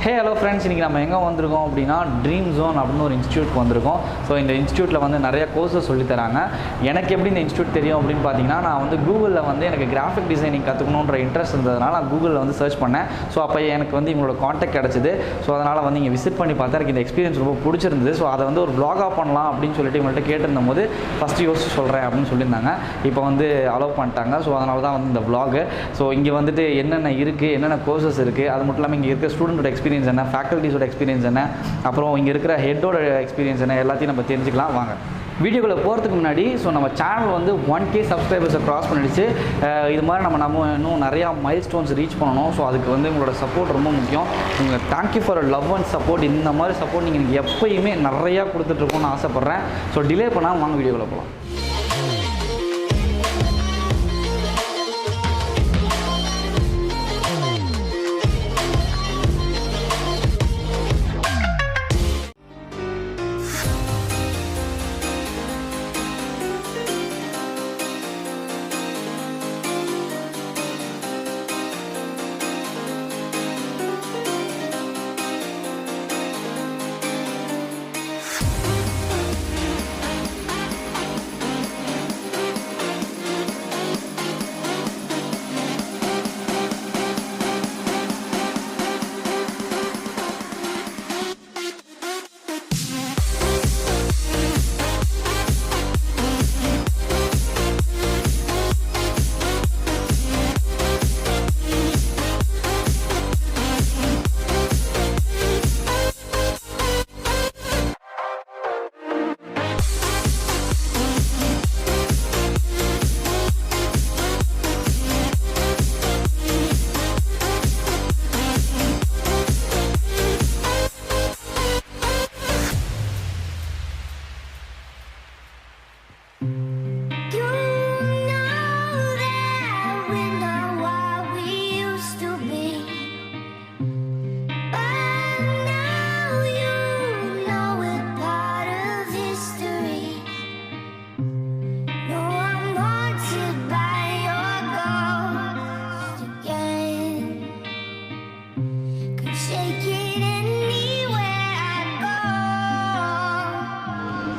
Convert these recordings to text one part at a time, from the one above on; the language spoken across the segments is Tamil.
ஹே ஹலோ ஃப்ரெண்ட்ஸ், இன்றைக்கி நம்ம எங்கே வந்திருக்கோம் அப்படின்னா ட்ரீம் ஜோன் அப்படின்னு ஒரு இன்ஸ்டியூட்க்கு வந்திருக்கோம். ஸோ இந்த இன்ஸ்டியூட்டில் வந்து நிறைய கோர்ஸஸ் சொல்லித்தராங்க. எனக்கு எப்படி இந்த இன்ஸ்டியூட் தெரியும் அப்படின்னு பார்த்தீங்கன்னா, நான் வந்து கூகுளில் வந்து எனக்கு கிராஃபிக் டிசைனிங் கற்றுக்கணுன்ற இன்ட்ரெஸ்ட் இருந்ததுனால நான் கூகுளில் வந்து சர்ச் பண்ணேன். ஸோ அப்போ எனக்கு வந்து இவங்களோட காண்டாக்ட் கிடச்சிது. ஸோ அதனால் வந்து இங்கே விசிட் பண்ணி பார்த்தா எனக்கு இந்த எக்ஸ்பீரியன்ஸ் ரொம்ப பிடிச்சிருந்தது. ஸோ அதை வந்து ஒரு vlog-ஆ பண்ணலாம் அப்படின்னு சொல்லிட்டு இவங்கள்ட்ட கேட்டிருந்த போது ஃபஸ்ட்டு யோசிச்சு சொல்கிறேன் அப்படின்னு சொல்லியிருந்தாங்க. இப்போ வந்து அலோவ் பண்ணிட்டாங்க. ஸோ அதனால தான் வந்து இந்த vlog. ஸோ இங்கே வந்துட்டு என்னென்ன இருக்குது, என்னென்ன கோர்சஸ் இருக்குது, அது மட்டும் இல்லாமல் இங்கே இருக்க ஸ்டூடெண்ட்டோட எக்ஸ்பீரியன்ஸ் என்ன, ஃபேக்கல்ட்டிஸோட எக்ஸ்பீரியன்ஸ் என்ன, அப்புறம் இங்கே இருக்கிற ஹெட்டோட எக்ஸ்பீரியன்ஸ் என்ன, எல்லாத்தையும் நம்ம தெரிஞ்சுக்கலாம். வாங்க வீடியோக்குள்ளே போகிறதுக்கு முன்னாடி, ஸோ நம்ம சேனல் வந்து 1K சப்ஸ்கிரைபர்ஸை க்ராஸ் பண்ணிடுச்சு. இது மாதிரி நம்ம இன்னும் நிறையா மைல் ஸ்டோன்ஸ் ரீச் பண்ணணும். ஸோ அதுக்கு வந்து உங்களோட சப்போர்ட் ரொம்ப முக்கியம். உங்கள் thank you for love and support. இந்த மாதிரி சப்போர்ட் நீங்கள் எனக்கு எப்போயுமே நிறையா கொடுத்துட்ருக்கோன்னு ஆசைப்பட்றேன். ஸோ டிலே பண்ணாமல் வாங்க வீடியோக்குள்ளே போகலாம்.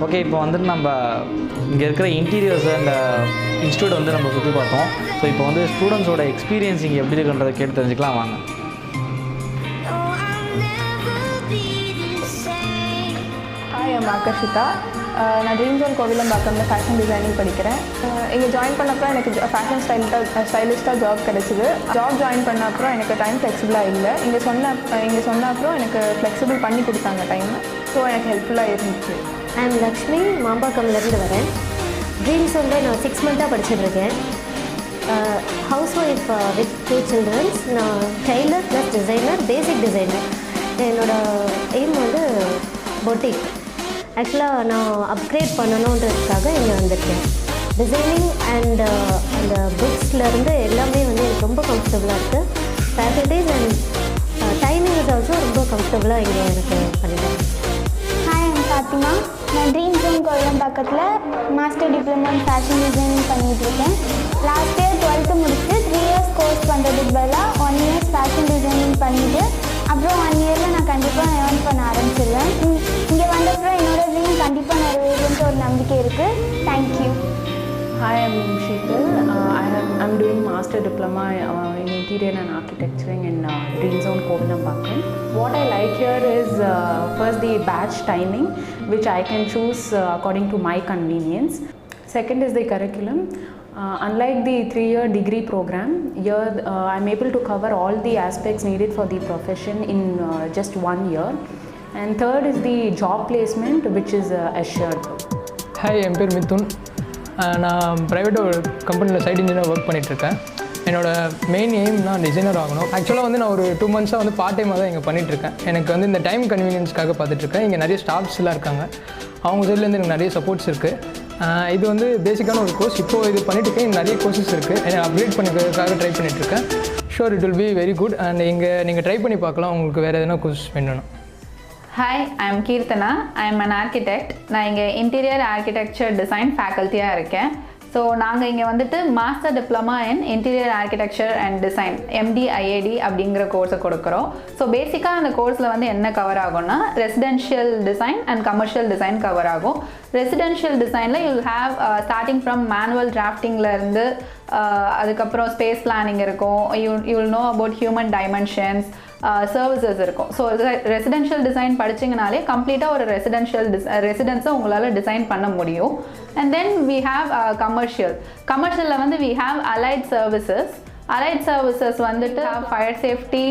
ஓகே, இப்போ வந்துட்டு நம்ம இங்கே இருக்கிற இன்டீரியர்ஸ் அண்ட் இன்ஸ்டியூட் வந்து நம்ம சுற்றி பார்த்தோம். ஸோ இப்போ வந்து ஸ்டூடெண்ட்ஸோட எக்ஸ்பீரியன்ஸ் இங்கே எப்படி இருக்குன்றதை கேட்டு தெரிஞ்சுக்கலாம். வாங்க. Hi, I'm Aakarshitha. நான் ட்ரீம் ஜோன் கோவிலம்பாக்கம்ல ஃபேஷன் டிசைனிங் படிக்கிறேன். இங்கே ஜாயின் பண்ணப்போ எனக்கு ஃபேஷன் ஸ்டைலிஸ்ட்டாக ஜாப் கிடச்சிது. ஜாப் ஜாயின் பண்ண அப்புறம் எனக்கு டைம் ஃப்ளெக்சிபிளாக இல்லை. இங்கே சொன்ன அப்புறம் எனக்கு ஃப்ளெக்சிபிள் பண்ணி கொடுத்தாங்க டைம். ஸோ எனக்கு ஹெல்ப்ஃபுல்லாக இருந்துச்சு. ஐம் லக்ஷ்மி, மாம்பாக்கம்லேருந்து வரேன். ட்ரீம் ஜோனில் நான் 6 மந்த்தாக படிச்சுட்ருக்கேன். House wife with 2 childrens. நான் tailor plus designer, basic designer. என்னோடய எய்ம் வந்து பொட்டிக். ஆக்சுவலாக நான் அப்கிரேட் பண்ணணுன்றதுக்காக இங்கே வந்திருக்கேன். டிசைனிங் அண்ட் அந்த புக்ஸ்லேருந்து எல்லாமே வந்து எனக்கு ரொம்ப கம்ஃபர்டபுளாக இருக்குது. Faculties and timing is also ரொம்ப கம்ஃபர்டபுளாக இங்கே எனக்கு பண்ணிட்டேன். Hi, I'm Fathima. நான் ட்ரீம் ஜோன் கோவிலம்பாக்கத்தில் master diploma in fashion designing பண்ணிகிட்ருக்கேன். லாஸ்ட் இயர் 12th முடிச்சுட்டு 3 years கோர்ஸ் பண்ணுறதுக்கு பதிலாக 1 year ஃபேஷன் டிசைனிங் பண்ணிவிட்டு அப்புறம் 1 yearல் நான் கண்டிப்பாக ஏர்ன் பண்ண ஆரம்பிச்சிடுவேன். இங்கே வந்தப்புறம் என்னோடய ட்ரீம் கண்டிப்பாக நிறைவேறுன்ற ஒரு நம்பிக்கை இருக்குது. Thank you. Hi, I'm Sheetal. I'm doing Master Diploma in Interior and Architecturing in Dream Zone Kovilambakam. What I like here is first the batch timing, which I can choose according to my convenience. Second is the curriculum. Unlike the 3-year degree program, here I'm able to cover all the aspects needed for the profession in just 1 year. And third is the job placement, which is assured. Hi, என் பேர் மிதுன். நான் ப்ரைவேட்டாக ஒரு கம்பெனியில் சைட் இன்ஜினியராக ஒர்க் பண்ணிகிட்ருக்கேன். என்னோடய மெயின் எய்ம் நான் டிசைனர் ஆகணும். ஆக்சுவலாக வந்து நான் ஒரு 2 months வந்து பார்ட் டைமாக தான் இங்கே பண்ணிகிட்ருக்கேன். எனக்கு வந்து இந்த டைம் கன்வீனியன்ஸ்க்காக பார்த்துட்ருக்கேன். இங்கே நிறைய ஸ்டாஃப்ஸ்லாம் இருக்காங்க. அவங்க சைட்லேருந்து எனக்கு நிறைய சப்போர்ட்ஸ் இருக்குது. இது வந்து பேசிக்கான ஒரு கோர்ஸ். இப்போது இது பண்ணிட்டுருக்கேன். நிறைய கோர்சஸ் இருக்குது. என்னை அப்கிரேட் பண்ணிக்கிறதுக்காக ட்ரை பண்ணிகிட்ருக்கேன். Sure, it will be very good. And இங்கே நீங்கள் ட்ரை பண்ணி பார்க்கலாம். உங்களுக்கு வேறு எதனா கோர்ஸ் வேணும். Hi, I am Keerthana. I am an architect. நான் இங்கே இன்டீரியர் ஆர்கிடெக்சர் டிசைன் ஃபேக்கல்ட்டியாக இருக்கேன். ஸோ நாங்கள் இங்கே வந்துட்டு master diploma in interior architecture and design MD-IAD அப்படிங்கிற கோர்ஸை கொடுக்குறோம். ஸோ பேசிக்காக அந்த கோர்ஸில் வந்து என்ன கவர் ஆகும்னா residential design and commercial design cover ஆகும். ரெசிடென்ஷியல் டிசைனில் you have starting from manual டிராஃப்டிங்லேருந்து அதுக்கப்புறம் ஸ்பேஸ் பிளானிங் இருக்கும். You will know about human dimensions, services இருக்கும். ஸோ ரெசிடென்ஷியல் டிசைன் படிச்சிங்கனாலே கம்ப்ளீட்டாக ஒரு ரெசிடென்ஸை உங்களால் டிசைன் பண்ண முடியும். அண்ட் தென் வி ஹாவ் கமர்ஷியலில் வந்து வி ஹாவ் அலைட் சர்வீசஸ் வந்துட்டு ஃபயர் சேஃப்டி,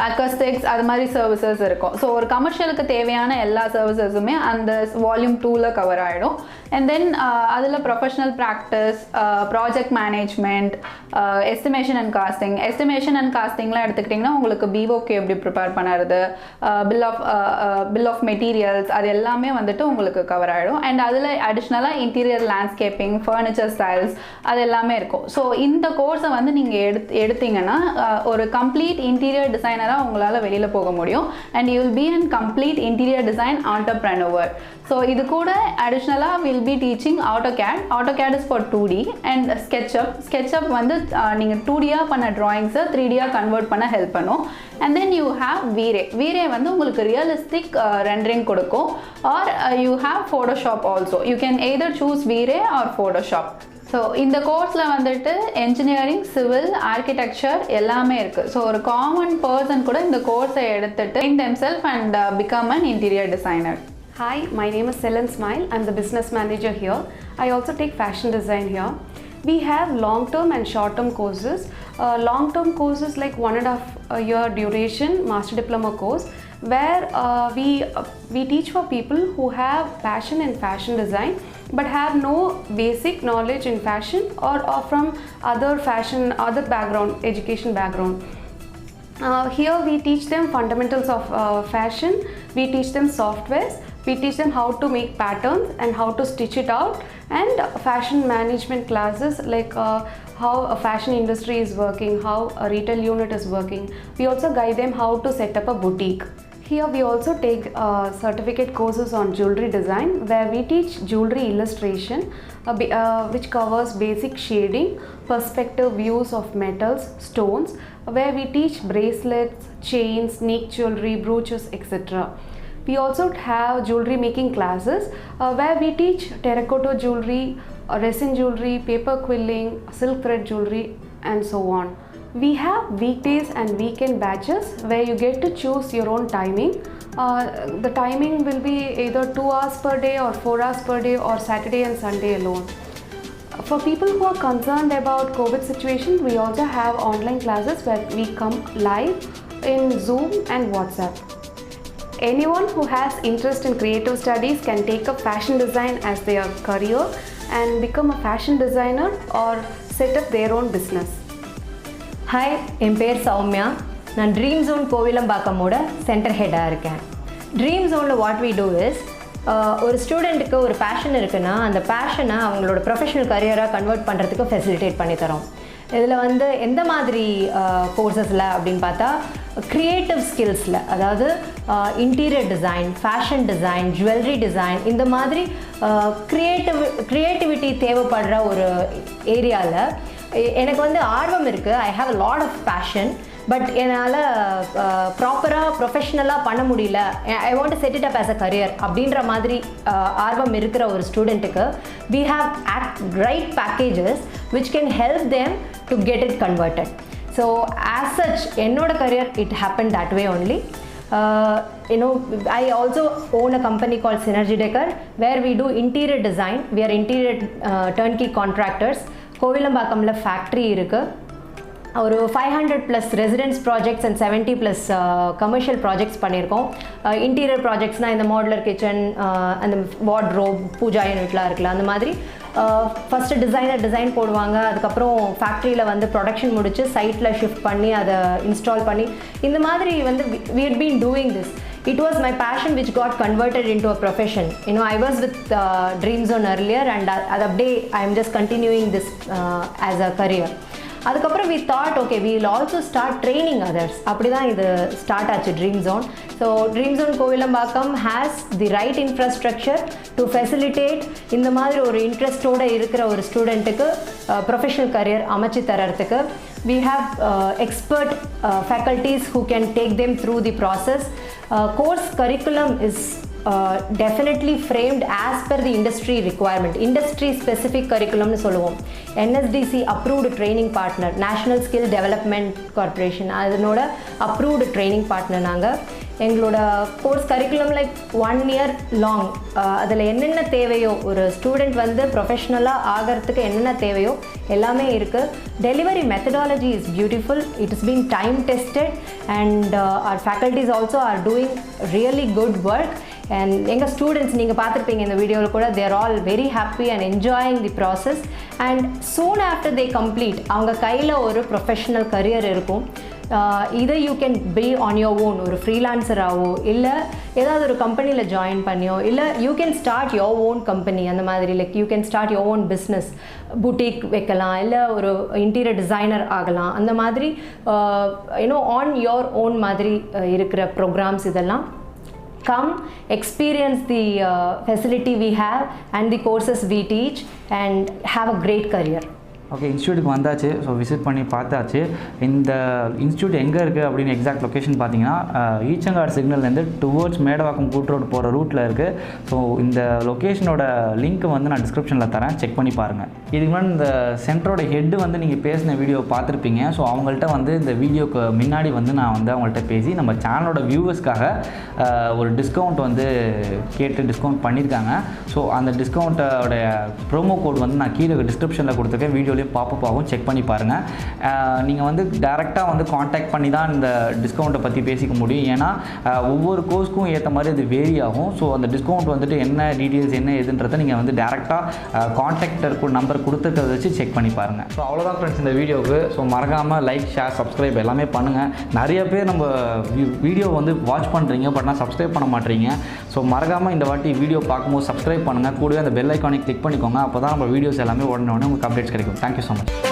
அக்கஸ்டிக்ஸ் அது மாதிரி சர்வீசஸ் இருக்கும். ஸோ ஒரு கமர்ஷியலுக்கு தேவையான எல்லா சர்வீசஸுமே அந்த வால்யூம் 2ல் கவர் ஆகிடும். அண்ட் தென் அதில் professional practice, project management, estimation and காஸ்டிங்லாம் எடுத்துக்கிட்டிங்கன்னா உங்களுக்கு BOQ எப்படி ப்ரிப்பேர் பண்ணுறது, பில் ஆஃப் மெட்டீரியல்ஸ், அது எல்லாமே வந்துட்டு உங்களுக்கு கவர் ஆகிடும். அண்ட் அதில் அடிஷ்னலாக இன்டீரியர் லேண்ட்ஸ்கேப்பிங், ஃபர்னிச்சர் ஸ்டைல்ஸ் அது எல்லாமே இருக்கும். ஸோ இந்த கோர்ஸை வந்து நீங்கள் எடுத்தீங்கன்னா ஒரு கம்ப்ளீட் இன்டீரியர் டிசைனராக உங்களால் வெளியில் போக முடியும். And you will be an complete interior design entrepreneur. So இது கூட அடிஷ்னலாக will be teaching AutoCAD is for 2D and SketchUp வந்து நீங்கள் 2Dயாக பண்ண ட்ராயிங்ஸை 3Dயாக கன்வெர்ட் பண்ண ஹெல்ப் பண்ணும். And then you have V-Ray வந்து உங்களுக்கு ரியலிஸ்டிக் ரெண்டரிங் கொடுக்கும். Or you have Photoshop also. You can either choose V-Ray or Photoshop. So இந்த கோர்ஸில் வந்துட்டு என்ஜினியரிங், சிவில், ஆர்கிடெக்சர் எல்லாமே இருக்குது. ஸோ ஒரு காமன் பர்சன் கூட இந்த கோர்ஸை எடுத்துட்டு themselves and become an interior designer. Hi, my name is Selen Smile. I'm the business manager here. I also take fashion design here. We have long-term and short-term courses. Long-term courses like 1.5 year duration master diploma course where we teach for people who have passion in fashion design but have no basic knowledge in fashion or from other background, education background. Here we teach them fundamentals of fashion, we teach them softwares, we teach them how to make patterns and how to stitch it out, and fashion management classes like how a fashion industry is working, how a retail unit is working. We also guide them how to set up a boutique. Here we also take certificate courses on jewelry design where we teach jewelry illustration which covers basic shading, perspective views of metals, stones, where we teach bracelets, chains, neck jewelry, brooches, etc. We also have jewelry making classes where we teach terracotta jewelry, resin jewelry, paper quilling, silk thread jewelry and so on. We have weekdays and weekend batches where you get to choose your own timing. The timing will be either 2 hours per day or 4 hours per day or Saturday and Sunday alone. For people who are concerned about COVID situation, we also have online classes where we come live in Zoom and WhatsApp. Anyone who has interest in creative studies can take up fashion design as their career and become a fashion designer or set up their own business. Hi, என் பேர் சௌமியா. நான் ட்ரீம் ஜோன் கோவிலம்பாக்கமோட சென்டர் ஹெட்டாக இருக்கேன். ட்ரீம் ஜோனில் வாட் வி டூ இஸ், ஒரு ஸ்டூடெண்ட்டுக்கு ஒரு பேஷன் இருக்குன்னா அந்த பேஷனை அவங்களோட ப்ரொஃபஷனல் கரியராக கன்வெர்ட் பண்ணுறதுக்கு ஃபெசிலிட்டேட் பண்ணித்தரோம். இதில் வந்து எந்த மாதிரி கோர்சஸில் அப்படின்னு பார்த்தா க்ரியேட்டிவ் ஸ்கில்ஸில், அதாவது interior design, fashion design, jewellery design, இந்த மாதிரி க்ரியேட்டிவிட்டி தேவைப்படுற ஒரு ஏரியாவில் எனக்கு வந்து ஆர்வம் இருக்குது. I have a lot of passion, but என்னால் ப்ராப்பராக ப்ரொஃபஷ்னலாக பண்ண முடியல. I want to set it up as a career அப்படின்ற மாதிரி ஆர்வம் இருக்கிற ஒரு ஸ்டூடெண்ட்டுக்கு we have right packages which can help them to get it converted. So as such, என்னோட career it happened that way only. I also own a company called Synergy Decor where we do interior design. We are interior turnkey contractors. கோவிலம்பாக்கம்ல ஃபேக்ட்ரி இருக்குது. ஒரு 500+ residence projects and 70+ commercial projects பண்ணியிருக்கோம். இன்டீரியர் ப்ராஜெக்ட்ஸ்னால் இந்த மாடுலர் கிச்சன், அந்த வார்ட்ரோப், பூஜா யூனிட்லாம் இருக்குல்ல, அந்த மாதிரி ஃபஸ்ட்டு டிசைன் போடுவாங்க. அதுக்கப்புறம் ஃபேக்ட்ரியில் வந்து ப்ரொடக்ஷன் முடித்து சைட்டில் ஷிஃப்ட் பண்ணி அதை இன்ஸ்டால் பண்ணி, இந்த மாதிரி வந்து we had been doing this. It was my passion which got converted into a profession. I was with Dream Zone earlier and I am just continuing this as a career. அதுக்கப்புறம் we thought okay we will also start training others. அப்படி தான் இது ஸ்டார்ட் ஆச்சு dream zone. So dream zone Kovilambakkam has the right infrastructure to facilitate இந்த மாதிரி ஒரு இன்ட்ரெஸ்டோடு இருக்கிற ஒரு ஸ்டூடெண்ட்டுக்கு ப்ரொஃபஷனல் கரியர் அமைச்சு தரத்துக்கு. We have expert faculties who can take them through the process. Course curriculum is definitely framed as per the industry requirement. Industry specific curriculum nu solluvom. NSDC approved training partner, National Skill Development Corporation adanoda approved training partner naanga. எங்களோட course curriculum like 1 year long. அதில் என்னென்ன தேவையோ ஒரு ஸ்டூடெண்ட் வந்து ப்ரொஃபஷ்னலாக ஆகிறதுக்கு என்னென்ன தேவையோ எல்லாமே இருக்குது. Delivery methodology is beautiful. It is been time tested and our faculties also are doing really good work. And எங்கள் ஸ்டூடெண்ட்ஸ் நீங்கள் பார்த்துருப்பீங்க இந்த வீடியோவில் கூட, they're all very happy and enjoying the process. And soon after they complete அவங்க கையில் ஒரு ப்ரொஃபஷ்னல் கரியர் இருக்கும். இதை you can be on your own, ஒரு ஃப்ரீலான்சராகவோ இல்லை ஏதாவது ஒரு கம்பெனியில் ஜாயின் பண்ணியோ, இல்லை you can start your own company. அந்த மாதிரி like you can start your own business, boutique வைக்கலாம், இல்லை ஒரு இன்டீரியர் டிசைனர் ஆகலாம். அந்த மாதிரி யூனோ ஆன் யோர் ஓன் மாதிரி இருக்கிற ப்ரோக்ராம்ஸ் இதெல்லாம். Come experience the facility we have and the courses we teach and have a great career. Okay, இன்ஸ்டியூட்டுக்கு வந்தாச்சு. ஸோ விசிட் பண்ணி பார்த்தாச்சு. இந்த இன்ஸ்டியூட் எங்கே இருக்குது அப்படின்னு எக்ஸாக்ட் லொக்கேஷன் பார்த்தீங்கன்னா ஈச்சங்காடு சிக்னல்லேருந்து டுவர்ட்ஸ் மேடவாக்கம் கூட்ரோடு போகிற ரூட்டில் இருக்குது. ஸோ இந்த லொக்கேஷனோட லிங்க் வந்து நான் டிஸ்கிரிப்ஷனில் தரேன், செக் பண்ணி பாருங்கள். இதுக்கு முன்னாடி இந்த சென்டரோட ஹெட்டு வந்து நீங்கள் பேசின வீடியோ பார்த்துருப்பீங்க. ஸோ அவங்கள்ட்ட வந்து இந்த வீடியோக்கு முன்னாடி வந்து நான் வந்து அவங்கள்ட்ட பேசி நம்ம சேனலோட வியூவர்ஸ்க்காக ஒரு டிஸ்கவுண்ட் வந்து கேட்டு டிஸ்கவுண்ட் பண்ணியிருக்காங்க. ஸோ அந்த டிஸ்கவுண்ட்டோட ப்ரோமோ கோட் வந்து நான் கீழே டிஸ்கிரிப்ஷனில் கொடுத்துருக்கேன், வீடியோ பாப்பப் ஆகும், செக் பண்ணி பாருங்கள். நீங்கள் வந்து டைரெக்டாக வந்து காண்டாக்ட் பண்ணி தான் இந்த டிஸ்கவுண்ட்டை பற்றி பேசிக்க முடியும். ஏன்னா ஒவ்வொரு கோர்ஸ்க்கும் ஏற்ற மாதிரி அது வேரி ஆகும். ஸோ அந்த டிஸ்கவுண்ட் வந்துட்டு என்ன டீட்டெயில்ஸ் என்ன எதுன்றதை நீங்கள் வந்து டேரெக்டாக காண்டாக்டர் நம்பர் கொடுத்துருக்கிறத வச்சு செக் பண்ணி பாருங்கள். ஸோ அவ்வளோதான் ஃப்ரெண்ட்ஸ் இந்த வீடியோவுக்கு. ஸோ மறக்காமல் லைக், ஷேர், சப்ஸ்கிரைப் எல்லாமே பண்ணுங்கள். நிறைய பேர் நம்ம வீடியோ வந்து வாட்ச் பண்ணுறீங்க, பட் நான் சப்ஸ்கிரைப் பண்ண மாட்டேறீங்க. ஸோ மறக்காமல் இந்த வாட்டி வீடியோ பார்க்கும்போது சப்ஸ்கிரைப் பண்ணுங்கள். கூடவே அந்த பெல் ஐக்கானை கிளிக் பண்ணிக்கோங்க. அப்போ தான் நம்ம வீடியோஸ் எல்லாமே உடனே உங்களுக்கு அப்டேட்ஸ் கிடைக்கும். Thank you so much.